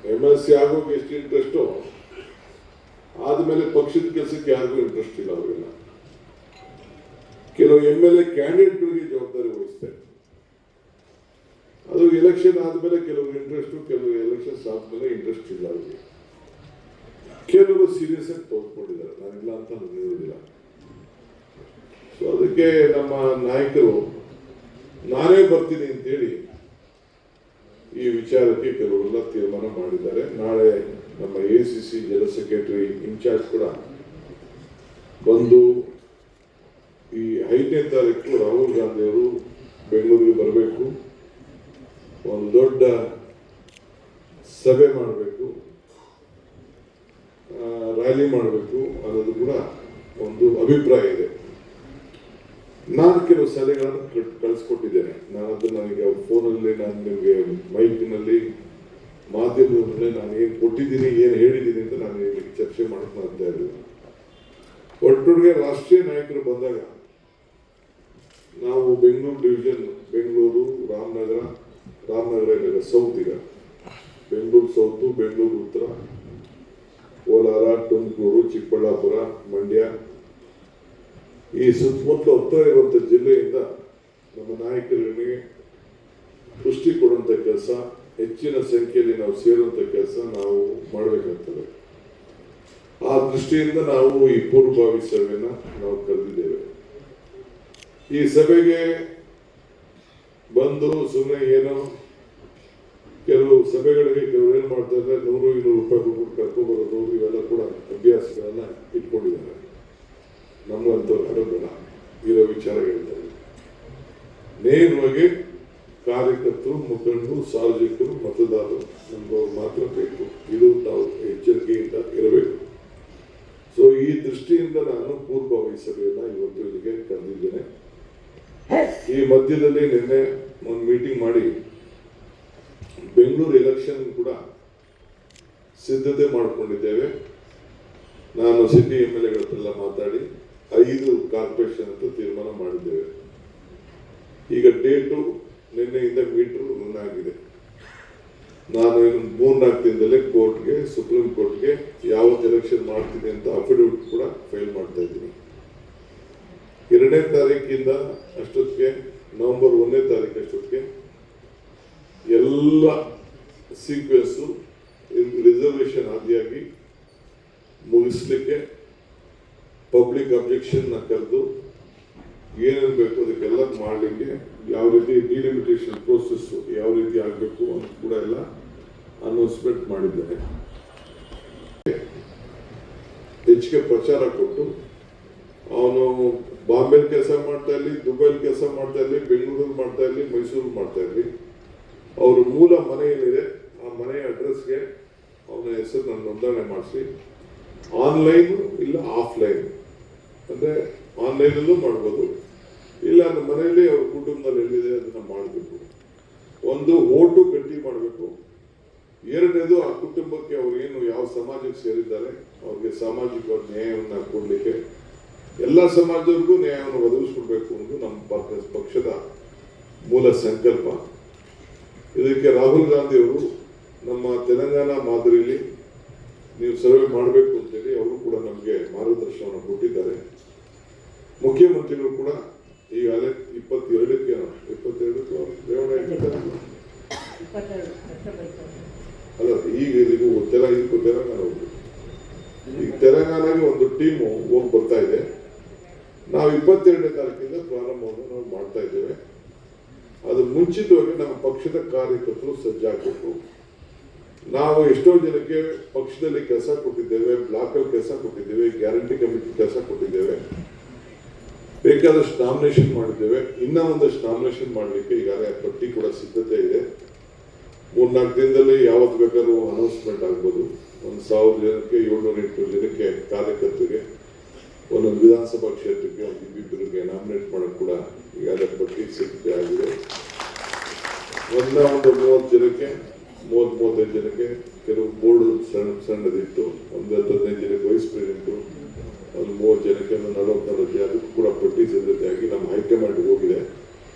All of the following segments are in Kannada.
MLC ಆಗೋಕೆ ಎಷ್ಟು ಇಂಟ್ರೆಸ್ಟು, ಆದಮೇಲೆ ಪಕ್ಷದ ಕೆಲಸಕ್ಕೆ ಯಾರಿಗೂ ಇಂಟ್ರೆಸ್ಟ್ ಇಲ್ಲ ಅವರಿಲ್ಲ. ಕೆಲವು MLA ಕ್ಯಾಂಡಿಡೇಟ್ಗಳಿಗೆ ಜವಾಬ್ದಾರಿ ವಹಿಸ್ತಾರೆ. ಅದು ಎಲೆಕ್ಷನ್ ಆದಮೇಲೆ ಕೆಲವರು ಇಂಟ್ರೆಸ್ಟು, ಕೆಲವು ಎಲೆಕ್ಷನ್ಸ್ ಆದಮೇಲೆ ಇಂಟ್ರೆಸ್ಟ್ ಇಲ್ಲ ಅವರಿಗೆ. ಕೆಲವರು ಸೀರಿಯಸ್ ಆಗಿ ತಗೊಂಡ್ಕೊಂಡಿದ್ದಾರೆ, ನಾನಿಲ್ಲ ಅಂತ ನಾನು ಹೇಳುವುದಿಲ್ಲ. ಸೊ ಅದಕ್ಕೆ ನಮ್ಮ ನಾಯಕರು ನಾನೇ ಬರ್ತೀನಿ ಅಂತೇಳಿ ಈ ವಿಚಾರಕ್ಕೆ ಕೆಲವರೆಲ್ಲ ತೀರ್ಮಾನ ಮಾಡಿದ್ದಾರೆ. ನಾಳೆ ನಮ್ಮ ACC ಜನರಲ್ ಸೆಕ್ರೆಟರಿ ಇನ್ಚಾರ್ಜ್ ಕೂಡ ಬಂದು ಈ 5ನೇ ತಾರೀಕು ರಾಹುಲ್ ಗಾಂಧಿ ಅವರು ಬೆಂಗಳೂರಿಗೆ ಬರಬೇಕು, ಒಂದು ದೊಡ್ಡ ಸಭೆ ಮಾಡಬೇಕು, ರ್ಯಾಲಿ ಮಾಡಬೇಕು ಅನ್ನೋದು ಕೂಡ ಒಂದು ಅಭಿಪ್ರಾಯ ಇದೆ. ನಾನು ಕೆಲವು ಸಲಹೆಗಳನ್ನು ಕಳಿಸ್ಕೊಟ್ಟಿದ್ದೇನೆ. ನಾನು ಅದನ್ನು ನನಗೆ ಫೋನಲ್ಲಿ, ನಾನು ನಿಮಗೆ ಮೈಕ್ನಲ್ಲಿ, ಮಾಧ್ಯಮದಲ್ಲಿ ನಾನು ಏನು ಕೊಟ್ಟಿದ್ದೀನಿ, ಏನು ಹೇಳಿದ್ದೀನಿ ಅಂತ ನಾನು ಇಲ್ಲಿ ಚರ್ಚೆ ಮಾಡಕ್ಕೆ ಮಾಡ್ತಾ ಇರಲಿಲ್ಲ. ಒಟ್ಟೊಟ್ಟಿಗೆ ರಾಷ್ಟ್ರೀಯ ನಾಯಕರು ಬಂದಾಗ ನಾವು ಬೆಂಗಳೂರು ಡಿವಿಷನ್, ಬೆಂಗಳೂರು, ರಾಮನಗರ ಈಗ ಸೌತ್, ಈಗ ಬೆಂಗಳೂರು ಸೌತು, ಬೆಂಗಳೂರು ಉತ್ತರ, ಕೋಲಾರ, ತುಮಕೂರು, ಚಿಕ್ಕಬಳ್ಳಾಪುರ, ಮಂಡ್ಯ, ಈ ಸುತ್ತಮುತ್ತಲು ಹತ್ತಿರ ಇರುವಂಥ ಜಿಲ್ಲೆಯಿಂದ ನಮ್ಮ ನಾಯಕರಿಗೆ ಪುಷ್ಟಿ ಕೊಡುವಂಥ ಕೆಲಸ, ಹೆಚ್ಚಿನ ಸಂಖ್ಯೆಯಲ್ಲಿ ನಾವು ಸೇರುವಂಥ ಕೆಲಸ ನಾವು ಮಾಡಬೇಕಾಗ್ತದೆ. ಆ ದೃಷ್ಟಿಯಿಂದ ನಾವು ಈ ಪೂರ್ವಭಾವಿ ಸಭೆನ ನಾವು ಕರೆದಿದ್ದೇವೆ. ಈ ಸಭೆಗೆ ಬಂದು ಸುಮ್ಮನೆ ಏನೋ ಕೆಲವು ಸಭೆಗಳಿಗೆ ಕೆಲವರು ಏನು ಮಾಡ್ತಾ ಇದ್ದಾರೆ, 100-200 ರೂಪಾಯಿ ಕೊಟ್ಟು ಕರ್ಕೊಂಡ್ಬರೋದು, ಇವೆಲ್ಲ ಕೂಡ ಅಭ್ಯಾಸಗಳನ್ನ ಇಟ್ಕೊಂಡಿದ್ದಾರೆ. ನಮ್ಮಂಥವ್ರು ಯಾರು ಬೇಡ, ಇರೋ ವಿಚಾರ ಹೇಳ್ತಾರೆ. ನೇರವಾಗಿ ಕಾರ್ಯಕರ್ತರು, ಮುಖಂಡರು, ಸಾರ್ವಜನಿಕರು, ಮತದಾರರು ನಮ್ಮವ್ರು ಮಾತ್ರ ಬೇಕು. ಇದು ನಾವು ಎಚ್ಚರಿಕೆಯಿಂದ ಇರಬೇಕು. ಸೊ ಈ ದೃಷ್ಟಿಯಿಂದ ನಾನು ಪೂರ್ವಭಾವಿ ಸಭೆಯನ್ನ ಇವತ್ತು ಇಲ್ಲಿಗೆ ಕರೆದಿದ್ದೇನೆ. ಈ ಮಧ್ಯದಲ್ಲಿ ನಿನ್ನೆ ಒಂದು ಮೀಟಿಂಗ್ ಮಾಡಿ ಬೆಂಗಳೂರು ಎಲೆಕ್ಷನ್ ಕೂಡ ಸಿದ್ಧತೆ ಮಾಡಿಕೊಂಡಿದ್ದೇವೆ. ನಾನು ಸಿಟಿ MLA ಹತ್ರ ಮಾತಾಡಿ 5 ಕಾರ್ಪೊರೇಷನ್ ಅಂತ ತೀರ್ಮಾನ ಮಾಡಿದ್ದೇವೆ. ಈಗ ಡೇಟು ನಿನ್ನೆಯಿಂದ ಮೀಟರ್ ರನ್ ಆಗಿದೆ. ನಾನು 3-4 ದಿನದಲ್ಲೇ ಕೋರ್ಟ್ಗೆ, ಸುಪ್ರೀಂ ಕೋರ್ಟ್ಗೆ ಯಾವತ್ತು ಎಲೆಕ್ಷನ್ ಮಾಡ್ತೀನಿ ಅಂತ ಅಫಿಡವಿಟ್ ಕೂಡ ಫೈಲ್ ಮಾಡ್ತಾ ಇದ್ದೀನಿ. 2ನೇ ತಾರೀಕಿಂದ ಅಷ್ಟೊತ್ತಿಗೆ, ನವೆಂಬರ್ 1ನೇ ತಾರೀಕು ಅಷ್ಟೊತ್ತಿಗೆ ಎಲ್ಲ ಸೀಕ್ವೆನ್ಸು ರಿಸರ್ವೇಷನ್ ಆದಿಯಾಗಿ ಮುಗಿಸ್ಲಿಕ್ಕೆ ಪಬ್ಲಿಕ್ ಅಬ್ಜೆಕ್ಷನ್ ಕರೆದು ಏನೇನು ಬೇಕು ಅದಕ್ಕೆಲ್ಲ ಮಾಡಲಿಕ್ಕೆ, ಯಾವ ರೀತಿ ಡಿಲಿಮಿಟೇಷನ್ ಪ್ರೋಸೆಸ್ ಯಾವ ರೀತಿ ಆಗಬೇಕು ಅಂತ ಕೂಡ ಎಲ್ಲ ಅನೌನ್ಸ್ಮೆಂಟ್ ಮಾಡಿದ್ದೇನೆ. ಹೆಚ್ಚಿಗೆ ಪ್ರಚಾರ ಕೊಟ್ಟು ಅವನು ಬಾಂಬೆಲಿ ಕೆಲಸ ಮಾಡ್ತಾ ಇರಲಿ, ದುಬೈಲಿ ಕೆಲಸ ಮಾಡ್ತಾ ಇರಲಿ, ಬೆಂಗಳೂರಲ್ಲಿ ಮಾಡ್ತಾ ಇರಲಿ, ಮೈಸೂರು ಮಾಡ್ತಾ ಇರಲಿ, ಅವ್ರ ಮೂಲ ಮನೆ ಏನಿದೆ ಆ ಮನೆಯ ಅಡ್ರೆಸ್ಗೆ ಅವನ ಹೆಸರು ನಾನು ನೋಂದಣಿ ಮಾಡಿಸಿ, ಆನ್ಲೈನ್ ಇಲ್ಲ ಆಫ್ಲೈನ್, ಅಂದರೆ ಆನ್ಲೈನಲ್ಲೂ ಮಾಡ್ಬೋದು, ಇಲ್ಲ ನಮ್ಮ ಮನೆಯಲ್ಲಿ ಅವ್ರ ಕುಟುಂಬದಲ್ಲಿ ಎಲ್ಲಿದೆ ಅದನ್ನು ಮಾಡಬೇಕು. ಒಂದು ಓಟು ಗಟ್ಟಿ ಮಾಡಬೇಕು. 2ನೇದು ಆ ಕುಟುಂಬಕ್ಕೆ ಅವ್ರು ಏನು ಯಾವ ಸಮಾಜಕ್ಕೆ ಸೇರಿದ್ದಾರೆ ಅವ್ರಿಗೆ ಸಾಮಾಜಿಕ ನ್ಯಾಯವನ್ನು ಕೊಡಲಿಕ್ಕೆ, ಎಲ್ಲ ಸಮಾಜದವ್ರಿಗೂ ನ್ಯಾಯವನ್ನು ಒದಗಿಸ್ಕೊಡ್ಬೇಕು ಅನ್ನೋದು ನಮ್ಮ ಪಕ್ಷದ ಮೂಲ ಸಂಕಲ್ಪ. ಇದಕ್ಕೆ ರಾಹುಲ್ ಗಾಂಧಿ ಅವರು ನಮ್ಮ ತೆಲಂಗಾಣ ಮಾದರಿಯಲ್ಲಿ ನೀವು ಸರ್ವೆ ಮಾಡಬೇಕು ಅಂತೇಳಿ ಅವರು ಕೂಡ ನಮಗೆ ಮಾರ್ಗದರ್ಶನವನ್ನು ಕೊಟ್ಟಿದ್ದಾರೆ. ಮುಖ್ಯಮಂತ್ರಿಗಳು ಕೂಡ ಈಗಾಗಲೇ 22ಕ್ಕೆ ಅಲ್ಲ, ಈಗ ಇದಕ್ಕೂ ತೆಲಂಗಾಣ ಹೋಗ್ಬೇಕು. ಈಗ ತೆಲಂಗಾಣಗೆ ಒಂದು ಟೀಮು ಹೋಗಿ ಬರ್ತಾ ಇದೆ. ನಾವು 22ನೇ ತಾರೀಕಿಂದ ಪ್ರಾರಂಭವನ್ನು ನಾವು ಮಾಡ್ತಾ ಇದ್ದೇವೆ. ಅದು ಮುಂಚಿತವಾಗಿ ನಮ್ಮ ಪಕ್ಷದ ಕಾರ್ಯಕರ್ತರು ಸಜ್ಜಾಗಬೇಕು. ನಾವು ಎಷ್ಟೋ ಜನಕ್ಕೆ ಪಕ್ಷದಲ್ಲಿ ಕೆಲಸ ಕೊಟ್ಟಿದ್ದೇವೆ, ಬ್ಲಾಕಲ್ಲಿ ಕೆಲಸ ಕೊಟ್ಟಿದ್ದೇವೆ, ಗ್ಯಾರಂಟಿ ಕಮಿಟಿ ಕೆಲಸ ಕೊಟ್ಟಿದ್ದೇವೆ, ಬೇಕಾದಷ್ಟು ನಾಮಿನೇಷನ್ ಮಾಡಿದ್ದೇವೆ. ಇನ್ನೂ ಒಂದಷ್ಟು ನಾಮಿನೇಷನ್ ಮಾಡಲಿಕ್ಕೆ ಈಗಾಗಲೇ ಪಟ್ಟಿ ಕೂಡ ಸಿದ್ಧತೆ ಇದೆ. 3-4 ದಿನದಲ್ಲಿ ಯಾವತ್ತು ಬೇಕಾದ್ರೂ ಅನೌನ್ಸ್ಮೆಂಟ್ ಆಗ್ಬೋದು. 1000 ಜನಕ್ಕೆ, 700-800 ಜನಕ್ಕೆ ಕಾರ್ಯಕರ್ತರಿಗೆ, ಒಂದೊಂದು ವಿಧಾನಸಭಾ ಕ್ಷೇತ್ರಕ್ಕೆ ಒಂದು 2-2 ನಾಮಿನೇಟ್ ಮಾಡೋಕ್ಕೆ ಕೂಡ ಈಗಾಗಲೇ ಪಟ್ಟಿ ಸಿದ್ಧತೆ ಆಗಿದೆ. ಒಂದು 30 ಜನಕ್ಕೆ, 30-35 ಜನಕ್ಕೆ, ಕೆಲವು ಬೋರ್ಡು ಸಣ್ಣದಿತ್ತು, ಒಂದು 10-15 ಜನಕ್ಕೆ ವೈಸ್ ಪ್ರೆಸಿಡೆಂಟು, ಒಂದು 30 ಜನಕ್ಕೆ, ಒಂದು 40 ಜನ, ಅದಕ್ಕೂ ಕೂಡ ಪಟ್ಟಿ ಸಿದ್ಧತೆಯಾಗಿ ನಮ್ಮ ಹೈಕಮಾಂಡ್ಗೆ ಹೋಗಿದೆ.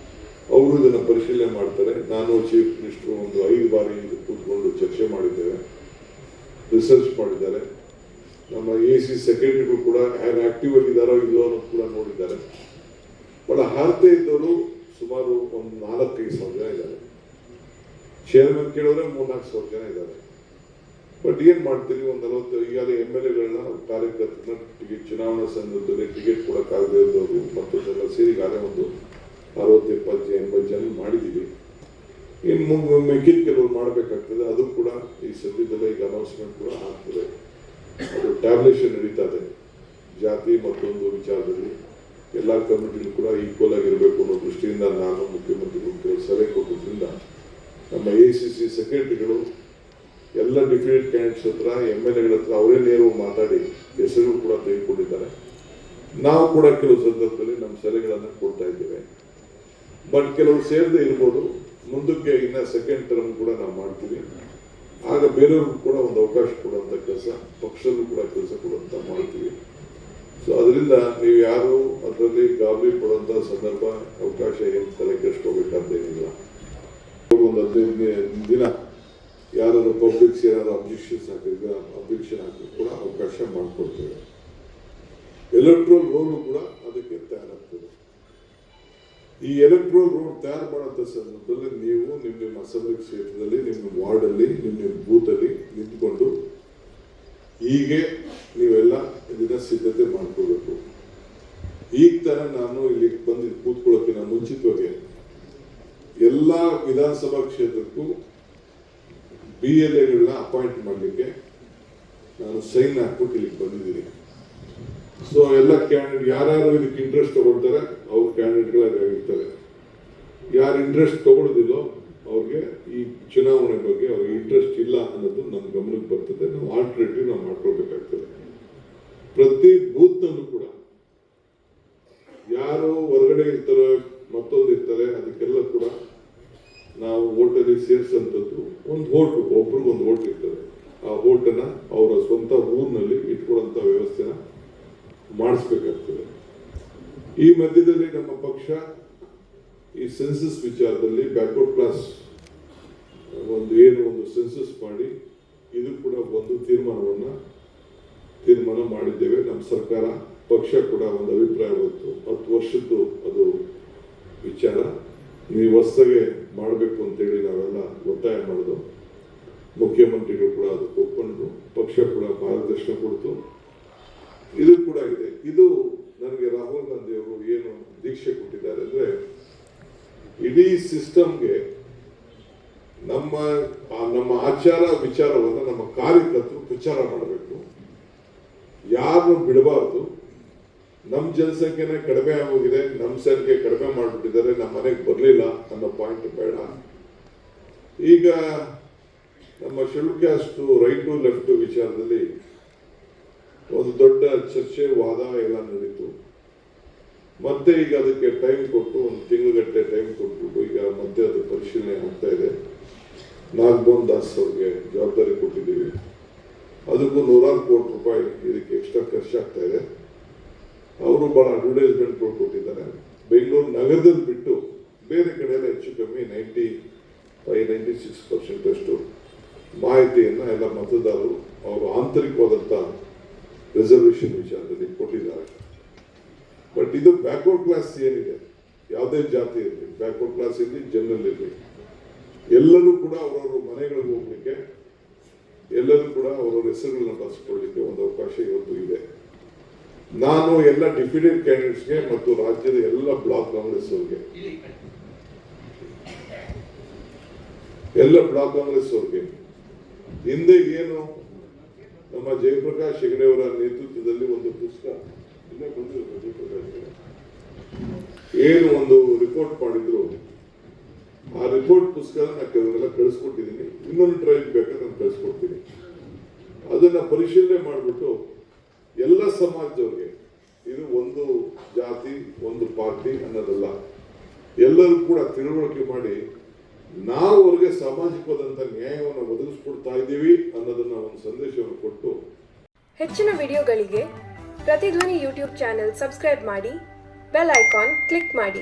ಅವರು ಇದನ್ನು ಪರಿಶೀಲನೆ ಮಾಡ್ತಾರೆ. ನಾನು ಚೀಫ್ ಮಿನಿಸ್ಟರ್ ಒಂದು 5 ಬಾರಿ ಕೂತ್ಕೊಂಡು ಚರ್ಚೆ ಮಾಡಿದ್ದೇವೆ, ರಿಸರ್ಚ್ ಮಾಡಿದ್ದಾರೆ. ನಮ್ಮ AC ಸೆಕ್ರೆಟರಿಗಳು ಕೂಡ ಹೇಗೆ ಆಕ್ಟಿವ್ ಆಗಿದ್ದಾರೋ ಇಲ್ಲೋ ಅನ್ನೋದು ಕೂಡ ನೋಡಿದ್ದಾರೆ. ಬಟ್ ಹಾರದೇ ಇದ್ದವರು ಸುಮಾರು ಒಂದು 4-5 ಸಾವಿರ ಜನ ಇದ್ದಾರೆ. ಚೇರ್ಮನ್ ಕೇಳಿದ್ರೆ 3-4 ಸಾವಿರ ಜನ ಇದ್ದಾರೆ. ಬಟ್ ಏನ್ ಮಾಡ್ತೀರಿ, ಒಂದು 40 ಈಗಾಗಲೇ MLAಗಳನ್ನ ಕಾರ್ಯಕರ್ತರನ್ನ ಟಿಕೆಟ್ ಚುನಾವಣಾ ಸಂದರ್ಭದಲ್ಲಿ ಟಿಕೆಟ್ ಕೊಡಕ್ಕಾಗದೇ ಇದ್ದವರು ಮತ್ತೊಂದೆಲ್ಲ ಸೇರಿ ಈಗಾಗಲೇ ಒಂದು 60-70 ಜನ ಮಾಡಿದ್ದೀವಿ. ಇನ್ನು ಮಿಕ್ಕಿದ ಕೆಲವರು ಮಾಡಬೇಕಾಗ್ತದೆ. ಅದು ಕೂಡ ಈ ಸದ್ಯದಲ್ಲೇ ಈಗ ಅನೌನ್ಸ್ಮೆಂಟ್ ಕೂಡ ಆಗ್ತದೆ. ಅದು ಟ್ಯಾಬ್ಲೇಷನ್ ನಡೀತಾ ಇದೆ. ಜಾತಿ ಮತ್ತೊಂದು ವಿಚಾರದಲ್ಲಿ ಎಲ್ಲ ಕಮಿಟಿಗಳು ಕೂಡ ಈಕ್ವಲ್ ಆಗಿರಬೇಕು ಅನ್ನೋ ದೃಷ್ಟಿಯಿಂದ ನಾನು ಮುಖ್ಯಮಂತ್ರಿಗಳು ಕೆಲವು ಸಲಹೆ ಕೊಟ್ಟಿದ್ದರಿಂದ ನಮ್ಮ ACC ಸೆಕ್ರೆಟರಿಗಳು ಎಲ್ಲ ಡಿಫಿನೆಟ್ ಕ್ಯಾಂಡಿಡೇಟ್ಸ್ ಹತ್ರ MLAಗಳ ಹತ್ರ ಅವರೇ ನೇರವಾಗಿ ಮಾತಾಡಿ ಹೆಸರುಗಳು ಕೂಡ ತೆಗೆದುಕೊಂಡಿದ್ದಾರೆ. ನಾವು ಕೂಡ ಕೆಲವು ಸಂದರ್ಭದಲ್ಲಿ ನಮ್ಮ ಸಲಹೆಗಳನ್ನು ಕೊಡ್ತಾ ಇದ್ದೇವೆ. ಬಟ್ ಕೆಲವರು ಸೇರದೆ ಇರ್ಬೋದು. ಮುಂದಕ್ಕೆ ಇನ್ನ ಸೆಕೆಂಡ್ ಟರ್ಮ್ ಕೂಡ ನಾವು ಮಾಡ್ತೀವಿ. ಆಗ ಬೇರೆಯವ್ರಿಗೂ ಕೂಡ ಒಂದು ಅವಕಾಶ ಕೊಡುವಂಥ ಕೆಲಸ, ಪಕ್ಷದಲ್ಲೂ ಕೂಡ ಕೆಲಸ ಕೊಡುವಂತ ಮಾಡ್ತೀವಿ. ಸೊ ಅದರಿಂದ ನೀವು ಯಾರು ಅದರಲ್ಲಿ ಗಾಬರಿ ಪಡುವಂಥ ಸಂದರ್ಭ ಅವಕಾಶ ಏನು ತಲೆ ಕೆಡಿಸ್ಕೋಬೇಕಾದ್ದೇನಿಲ್ಲ. ಒಂದು 15 ದಿನ ಯಾರು ಪಬ್ಲಿಕ್ಸ್ ಏನಾದ್ರು ಅಬ್ಜೆಕ್ಷನ್ಸ್ ಹಾಕಿದ್ರೆ ಅಬ್ಜೆಕ್ಷನ್ ಹಾಕಿ ಕೂಡ ಅವಕಾಶ ಮಾಡಿಕೊಡ್ತೇವೆ. ಎಲೆಕ್ಟ್ರಲ್ ರೋಲು ಕೂಡ ಅದಕ್ಕೆ ತಯಾರಾಗ್ತದೆ. ಈ ಎಲೆಕ್ಟ್ರಲ್ ರೋಡ್ ತಯಾರು ಮಾಡೋಂಥ ಸಂದರ್ಭದಲ್ಲಿ ನೀವು ನಿಮ್ಮ ಅಸೆಂಬ್ಲಿ ಕ್ಷೇತ್ರದಲ್ಲಿ, ನಿಮ್ಮ ವಾರ್ಡಲ್ಲಿ, ನಿಮ್ಮ ಬೂತಲ್ಲಿ ನಿಂತ್ಕೊಂಡು ಹೀಗೆ ನೀವೆಲ್ಲ ಇದನ್ನ ಸಿದ್ಧತೆ ಮಾಡ್ಕೋಬೇಕು. ಈಗ ತರ ನಾನು ಇಲ್ಲಿ ಬಂದು ಕೂತ್ಕೊಳ್ಳೋಕ್ಕಿಂತ ಮುಂಚಿತವಾಗಿ ಎಲ್ಲ ವಿಧಾನಸಭಾ ಕ್ಷೇತ್ರಕ್ಕೂ BLAಗಳನ್ನ ಅಪಾಯಿಂಟ್ ಮಾಡಲಿಕ್ಕೆ ನಾನು ಸೈನ್ ಹಾಕ್ಬಿಟ್ಟು ಇಲ್ಲಿಗೆ ಬಂದಿದ್ದೀನಿ. ಸೊ ಎಲ್ಲ ಕ್ಯಾಂಡಿಡೇಟ್ ಯಾರ್ಯಾರು ಇದಕ್ಕೆ ಇಂಟ್ರೆಸ್ಟ್ ತಗೊಳ್ತಾರೆ ಅವ್ರ ಕ್ಯಾಂಡಿಡೇಟ್ಗಳಾಗಿರ್ತಾರೆ. ಯಾರು ಇಂಟ್ರೆಸ್ಟ್ ತಗೊಳ್ಳೋದಿಲ್ಲೋ ಅವ್ರಿಗೆ ಈ ಚುನಾವಣೆ ಬಗ್ಗೆ ಅವ್ರಿಗೆ ಇಂಟ್ರೆಸ್ಟ್ ಇಲ್ಲ ಅನ್ನೋದು ನಮ್ಮ ಗಮನಕ್ಕೆ ಬರ್ತದೆ. ನಾವು ಆಲ್ಟರ್ನೇಟಿವ್ ನಾವು ಮಾಡ್ಕೊಳ್ಬೇಕಾಗ್ತದೆ. ಪ್ರತಿ ಬೂತ್ನಲ್ಲೂ ಕೂಡ ಯಾರು ಹೊರಗಡೆ ಇರ್ತಾರೆ, ಮತ್ತೊಂದು ಇರ್ತಾರೆ, ಅದಕ್ಕೆಲ್ಲ ಕೂಡ ನಾವು ಓಟಲ್ಲಿ ಸೇರಿಸಂಥದ್ದು ಒಂದು ಓಟು, ಒಬ್ರಿಗೊಂದು ಓಟ್ ಇರ್ತದೆ. ಆ ಓಟನ್ನ ಅವರ ಸ್ವಂತ ಊರಿನಲ್ಲಿ ಇಟ್ಕೊಳ್ಳುವಂಥ ವ್ಯವಸ್ಥೆನ ಮಾಡಿಸ್ಬೇಕಾಗ್ತದೆ. ಈ ಮಧ್ಯದಲ್ಲಿ ನಮ್ಮ ಪಕ್ಷ ಈ ಸೆನ್ಸಸ್ ವಿಚಾರದಲ್ಲಿ ಬ್ಯಾಕ್ವರ್ಡ್ ಕ್ಲಾಸ್ ಒಂದು ಸೆನ್ಸಸ್ ಮಾಡಿ ಇದು ಕೂಡ ಒಂದು ತೀರ್ಮಾನ ಮಾಡಿದ್ದೇವೆ. ನಮ್ಮ ಸರ್ಕಾರ ಪಕ್ಷ ಕೂಡ ಒಂದು ಅಭಿಪ್ರಾಯ ಬಂತು. 10 ವರ್ಷದ್ದು ಅದು ವಿಚಾರ ನೀವು ಹೊಸದಾಗೆ ಮಾಡಬೇಕು ಅಂತೇಳಿ ನಾವೆಲ್ಲ ಒತ್ತಾಯ ಮಾಡೋದು. ಮುಖ್ಯಮಂತ್ರಿಗಳು ಕೂಡ ಅದಕ್ಕೆ ಒಪ್ಪಿಕೊಂಡು ಪಕ್ಷ ಕೂಡ ಮಾರ್ಗದರ್ಶನ ಕೊಡ್ತು. ಇದು ಕೂಡ ಇದೆ. ಇದು ನನಗೆ ರಾಹುಲ್ ಗಾಂಧಿ ಅವರು ಏನು ದೀಕ್ಷೆ ಕೊಟ್ಟಿದ್ದಾರೆ ಅಂದ್ರೆ, ಇಡೀ ಸಿಸ್ಟಮ್ಗೆ ನಮ್ಮ ಆಚಾರ ವಿಚಾರವನ್ನು ನಮ್ಮ ಕಾರ್ಯಕರ್ತರು ಪ್ರಚಾರ ಮಾಡಬೇಕು. ಯಾರನ್ನು ಬಿಡಬಾರ್ದು. ನಮ್ಮ ಜನಸಂಖ್ಯೆನೇ ಕಡಿಮೆ ಆಗೋಗಿದೆ, ನಮ್ಮ ಸಂಖ್ಯೆ ಕಡಿಮೆ ಮಾಡಿಬಿಟ್ಟಿದ್ದಾರೆ, ನಮ್ಮ ಮನೆಗೆ ಬರಲಿಲ್ಲ ಅನ್ನೋ ಪಾಯಿಂಟ್ ಬೇಡ. ಈಗ ನಮ್ಮ schedule caste right to left ವಿಚಾರದಲ್ಲಿ ಒಂದು ದೊಡ್ಡ ಚರ್ಚೆ, ವಾದ ಎಲ್ಲ ನಡೀತು. ಮತ್ತೆ ಈಗ ಅದಕ್ಕೆ ಟೈಮ್ ಕೊಟ್ಟು 1 ತಿಂಗಳಗಟ್ಟಲೆ ಟೈಮ್ ಕೊಟ್ಬಿಟ್ಟು ಈಗ ಮತ್ತೆ ಅದು ಪರಿಶೀಲನೆ ಆಗ್ತಾ ಇದೆ. ನಾಗಮೋಹನ್ ದಾಸ್ ಅವ್ರಿಗೆ ಜವಾಬ್ದಾರಿ ಕೊಟ್ಟಿದ್ದೀವಿ. ಅದಕ್ಕೂ 100 ಕೋಟಿ ರೂಪಾಯಿ ಇದಕ್ಕೆ ಎಕ್ಸ್ಟ್ರಾ ಖರ್ಚಾಗ್ತಾ ಇದೆ. ಅವರು ಬಹಳ ಅಡ್ವರ್ಟೈಸ್ಮೆಂಟ್ ಕೊಟ್ಟಿದ್ದಾರೆ. ಬೆಂಗಳೂರು ನಗರದಲ್ಲಿ ಬಿಟ್ಟು ಬೇರೆ ಕಡೆ ಎಲ್ಲ ಹೆಚ್ಚು ಕಮ್ಮಿ 95-96% ಅಷ್ಟು ಮಾಹಿತಿಯನ್ನು ಎಲ್ಲ ಮತದಾರರು ಅವರು ಆಂತರಿಕವಾದಂಥ ರಿಸರ್ವೇಷನ್ ವಿಚಾರದಲ್ಲಿ ಕೊಟ್ಟಿದ್ದಾರೆ. ಬಟ್ ಇದು ಬ್ಯಾಕ್ವರ್ಡ್ ಕ್ಲಾಸ್ ಏನಿದೆ, ಯಾವುದೇ ಜಾತಿ ಇರಲಿ, ಬ್ಯಾಕ್ವರ್ಡ್ ಕ್ಲಾಸ್ ಇರಲಿ, ಜನರಲ್ ಇರಲಿ, ಎಲ್ಲರೂ ಕೂಡ ಅವರವ್ರ ಮನೆಗಳಿಗೆ ಹೋಗ್ಲಿಕ್ಕೆ, ಎಲ್ಲರೂ ಕೂಡ ಅವರವ್ರ ಹೆಸರುಗಳನ್ನ ಬಳಸ್ಕೊಳ್ಳಿಕ್ಕೆ ಒಂದು ಅವಕಾಶ ಇವತ್ತು ಇದೆ. ನಾನು ಎಲ್ಲ ಡಿಫಿಡೆಂಟ್ ಕ್ಯಾಂಡಿಡೇಟ್ಸ್ಗೆ ಮತ್ತು ರಾಜ್ಯದ ಎಲ್ಲ ಬ್ಲಾಕ್ ಕಾಂಗ್ರೆಸ್ ಅವ್ರಿಗೆ ಹಿಂದೆ ಏನು ನಮ್ಮ ಜಯಪ್ರಕಾಶ್ ಹೆಗಡೆ ಅವರ ನೇತೃತ್ವದಲ್ಲಿ ಒಂದು ಪುಸ್ತಕ ಏನು ಒಂದು ರಿಪೋರ್ಟ್ ಮಾಡಿದ್ರು, ಆ ರಿಪೋರ್ಟ್ ಪುಸ್ತಕ ನಾನು ಕೆಲವರೆಲ್ಲ ಕಳಿಸ್ಕೊಟ್ಟಿದ್ದೀನಿ. ಇನ್ನೊಂದು ಟ್ರೈಲ್ ಬೇಕಾದ್ರೆ ನಾನು ಕಳಿಸ್ಕೊಡ್ತೀನಿ. ಅದನ್ನ ಪರಿಶೀಲನೆ ಮಾಡಿಬಿಟ್ಟು ಎಲ್ಲ ಸಮಾಜದವ್ರಿಗೆ, ಇದು ಒಂದು ಜಾತಿ ಒಂದು ಪಾರ್ಟಿ ಅನ್ನೋದಲ್ಲ, ಎಲ್ಲರೂ ಕೂಡ ತಿಳುವಳಿಕೆ ಮಾಡಿ ನಾವು ಅವ್ರಿಗೆ ಸಾಮಾಜಿಕವಾದಂಥ ನ್ಯಾಯವನ್ನು ಒದಗಿಸ್ಕೊಡ್ತಾ ಇದ್ದೀವಿ ಅನ್ನೋದನ್ನ ಒಂದು ಸಂದೇಶವನ್ನು ಕೊಟ್ಟು, ಹೆಚ್ಚಿನ ವಿಡಿಯೋಗಳಿಗೆ ಪ್ರತಿಧ್ವನಿ ಯೂಟ್ಯೂಬ್ ಚಾನೆಲ್ ಸಬ್ಸ್ಕ್ರೈಬ್ ಮಾಡಿ, ಬೆಲ್ ಐಕಾನ್ ಕ್ಲಿಕ್ ಮಾಡಿ.